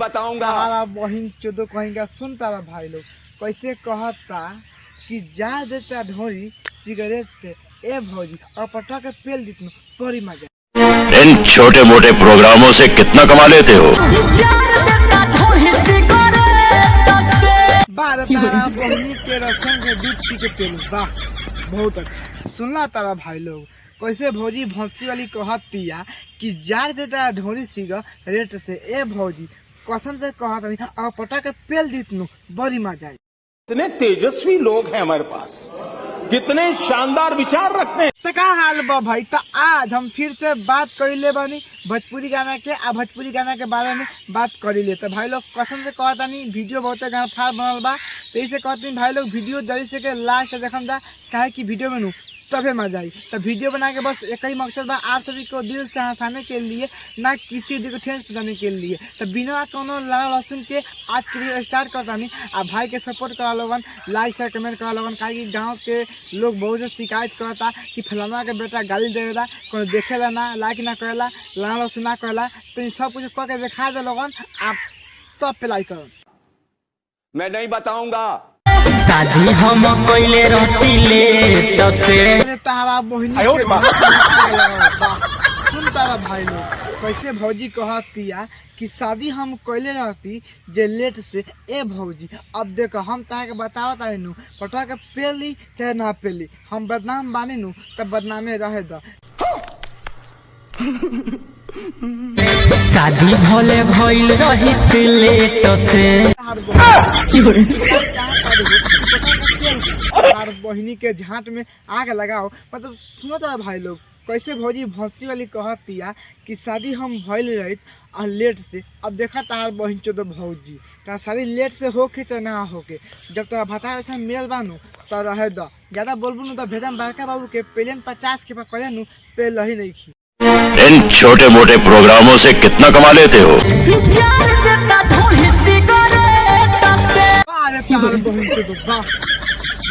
बताऊंगा। तारा बहिन चोदो कहेंगे। सुन तारा भाई लोग कैसे कहता कि जा देता ढोरी सिगरेट से ए भौजी और पटा के पेल दितनु बड़ी मजा। इन छोटे मोटे प्रोग्रामों से कितना कमा लेते हो? बारह तारा बहिनी के रसम के दूध पी के पेलू वाह बहुत अच्छा। सुनला तारा भाई लोग कैसे भौजी भौसी वाली कहतिया कि जार देता ढोरी सिगरेट से ए भौजी कसम से कहता नहीं और पटा के पेल दितनु बड़ी मजा आई। कितने तेजस्वी लोग हैं हमारे पास, कितने शानदार विचार रखते हैं। तो का हाल बा भाई, तो आज हम फिर से बात कर ले बानी भोजपुरी गाना के आ भोजपुरी गाना के बारे में बात कर ले। तो भाई लोग कसम से कहता नहीं वीडियो बहुत गाना फार बनल बा, तो इसे कहते भाई लोग वीडियो जल्दी से के लास्ट देखम जा काहे कि वीडियो में तबे मजा आई। तो वीडियो बना के बस एक ही मकसद बा आप सभी को दिल से हंसाने के लिए, ना किसी को ठेस पहुंचाने के लिए। तो बिना कोनो लाल लहसुन के आज के वीडियो स्टार्ट करता नहीं। आप भाई के सपोर्ट करा लोगन, लाइक शेयर कमेंट करा लोगन, काहे कि गाँव के लोग बहुत से शिकायत करता कि फलाना के बेटा गाली देवेला, कोनो देखेला ना, लाइक ना करेला, लाल लहसुन ना करेला। तो इन सब कुछ करके दिखा दे लोगन, आप तब पे लाइक करो। मैं नहीं बताऊंगा। शादी हम कइले रहती लेट से तारा बहिनी के सुन तारा भाई लोग कैसे भौजी कहतिया कि शादी हम कइले रहती जे लेट से ए भौजी। अब देखो हम ताके बतावत आए नु पटवा के पेली चाहे ना पेली हम बदनाम बानी नु तब बदनामे रहे द। शादी भले भइल रही लेट से बहिनी के झाट में आग लगाओ। मतलब सुनो तारा भाई लोग कैसे भौजी भौसी वाली कहतिया कि शादी हम भइल रही और लेट से। अब देखा तार बहिन चो तो भौजी तार शादी लेट से होके चाहे ना होके, जब तोरा भता ऐसा मिलल बानू तो रहे द। ज्यादा बोलबू नु तो भेजम बड़का बाबू के पेलेन 50 के पास कहे नु पे लही नहीं खी। इन छोटे मोटे प्रोग्रामों से कितना कमा लेते हो?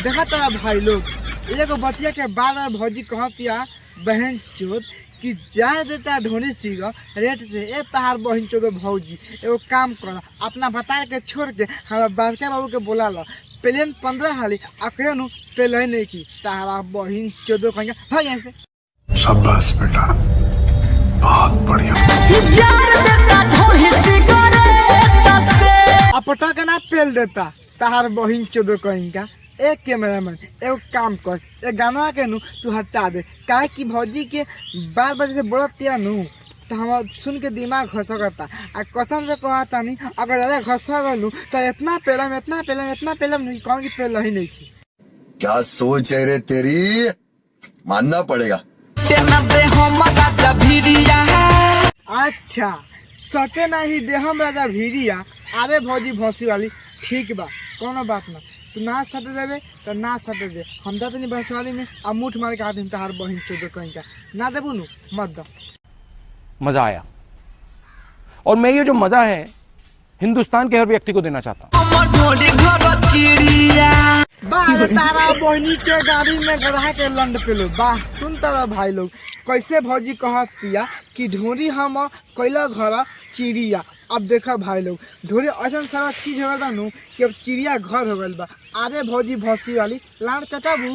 देखा तारा भाई लोग एगो बतिया के बार बार भौजी कहतिया बहन चोद कि जा देता ढोनी सिगरेट से ए तहार बहन चोद भौजी एगो काम कर अपना भतार के छोड़ के हमारा बड़का बाबू के बोला लो प्लेन 15 हाली अकेले नु पेले नहीं की तहारा बहन चोद कहेंगे भाग यहाँ से। शाबाश बेटा बहुत बढ़िया। अपटा के ना पेल देता तहार बहिन चोदो कहेंगे। एक कैमरामैन एगो काम कर ए गाना के नु तू हटा दे, काहे कि भौजी के बार बार से बोलतिया नु तो हम सुन के दिमाग घसकता। आ कसम से कहता नहीं अगर ज्यादा घसा गलू तो इतना पेलम नहीं कौन की पेल ही नहीं थी। क्या सोच है रे तेरी, मानना पड़ेगा। अच्छा सटे नहीं दे हम राजा भीरिया। अरे भौजी भौसी वाली ठीक बा कोनो बात ना, तू ना सटे देवे तो ना सटे दे। हम तो नहीं भैंस वाली में अब मुठ मार के आदमी तहार बहिन चोदो कहीं का ना देबू नु मत दो। मजा आया और मैं ये जो मजा है हिंदुस्तान के हर व्यक्ति को देना चाहता हूँ। तारा बहनी के गाड़ी में गधा के लंड पेलो वाह। सुन तारा भाई लोग कैसे भौजी कहतिया कि ढोरी हम कैला घर चिड़िया। अब देखा भाई लोग ढोरी ऐसा सारा चीज हो गया नु कि अब चिड़िया घर हो गल बा। अरे भौजी भौसी वाली लाड़ चटाबू।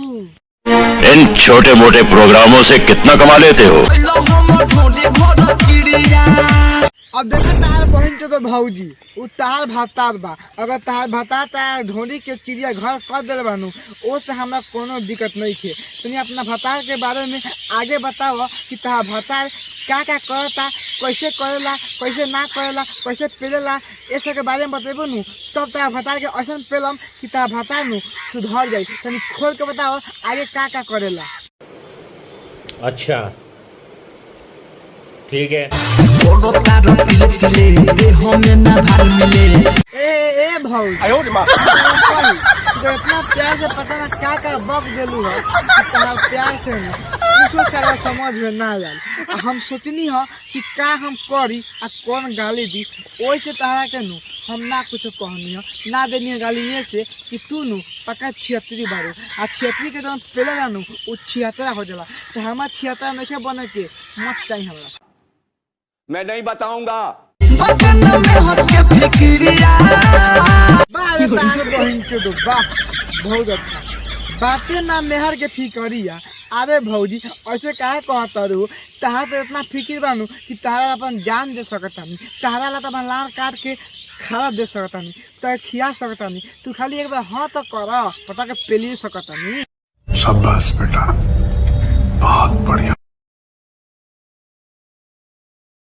इन छोटे मोटे प्रोग्रामों से कितना कमा लेते हो? अब देखा तार बहन के तो भौजी उ तार भातार बा। अगर तार भाता तार ढोरी के चिड़िया घर कर दे बानू ओ से हमरा कोनो दिक्कत नहीं थे। तुम अपना भतार के बारे में आगे बताओ कि तार भतार क्या क्या करता, कैसे करेला, कैसे ना करेला, कैसे पेलेला, ये सब के बारे में बतेबो नु तब तार भतार के ऐसा पेलम कि तार भतार नु सुधर जाए। तनी खोल के बताओ आगे क्या क्या करेला। अच्छा ठीक है। ए भाई इतना प्यार से पता ना क्या क्या बक दिलू है प्यार से नहीं सारा समझ में ना आया। हम सोचनी हो कि का हम करी आ कौन गाली दी वैसे तहरा के नु हम ना कुछ कहनी हो ना देनी है गाली ये से कि तू नु पक्का 76 बारू आ 76 के जब पेले ना नु वो 76 हो जाला। तो हमारा 76 नहीं बने के मत चाहिए हमरा। मैं नहीं बताऊंगा। बाटे ना मेहर के फिक्रिया वाह रे तार बहिन चोदो वाह बहुत अच्छा बाटे ना मेहर के फिकरिया। अरे भौजी ऐसे काहे कहतरू तहार तो इतना फिक्र बानू कि तारा अपन जान दे सकतानी तारा ला तो अपन लार काट के खाना दे सकतानी तो खिया सकतानी तू खाली एक बार हाँ तो कर पता के पेली सकतानी। शाबाश बेटा बहुत बढ़िया।